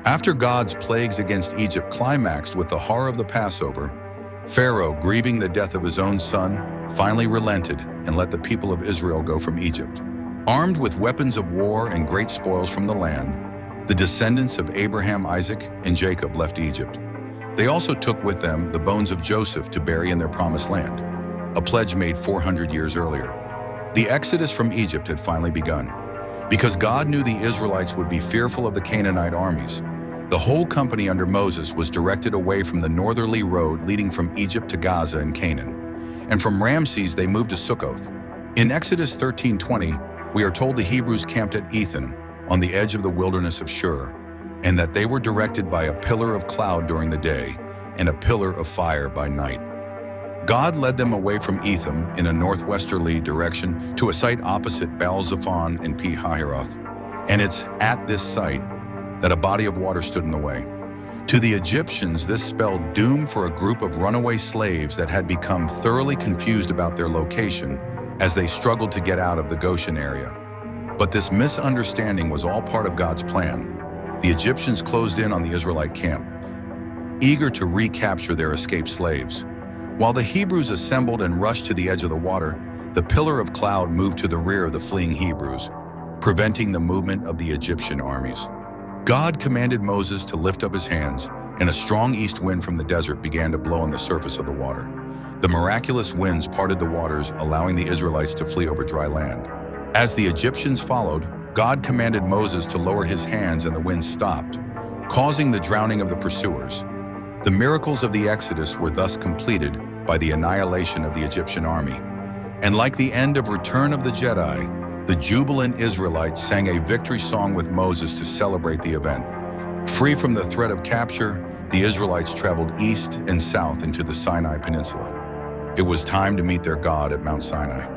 After God's plagues against Egypt climaxed with the horror of the Passover, Pharaoh, grieving the death of his own son, finally relented and let the people of Israel go from Egypt. Armed with weapons of war and great spoils from the land, the descendants of Abraham, Isaac, and Jacob left Egypt. They also took with them the bones of Joseph to bury in their promised land, a pledge made 400 years earlier. The exodus from Egypt had finally begun. Because God knew the Israelites would be fearful of the Canaanite armies, the whole company under Moses was directed away from the northerly road leading from Egypt to Gaza and Canaan. And from Ramses they moved to Succoth. In Exodus 13:20, we are told the Hebrews camped at Ethan, on the edge of the wilderness of Shur, and that they were directed by a pillar of cloud during the day and a pillar of fire by night. God led them away from Etham in a northwesterly direction to a site opposite Baal-Zephon and Pi-hahiroth. And it's at this site that a body of water stood in the way. To the Egyptians, this spelled doom for a group of runaway slaves that had become thoroughly confused about their location as they struggled to get out of the Goshen area. But this misunderstanding was all part of God's plan. The Egyptians closed in on the Israelite camp, eager to recapture their escaped slaves. While the Hebrews assembled and rushed to the edge of the water, the pillar of cloud moved to the rear of the fleeing Hebrews, preventing the movement of the Egyptian armies. God commanded Moses to lift up his hands, and a strong east wind from the desert began to blow on the surface of the water. The miraculous winds parted the waters, allowing the Israelites to flee over dry land. As the Egyptians followed, God commanded Moses to lower his hands, and the wind stopped, causing the drowning of the pursuers. The miracles of the Exodus were thus completed by the annihilation of the Egyptian army. And like the end of Return of the Jedi, the jubilant Israelites sang a victory song with Moses to celebrate the event. Free from the threat of capture, the Israelites traveled east and south into the Sinai Peninsula. It was time to meet their God at Mount Sinai.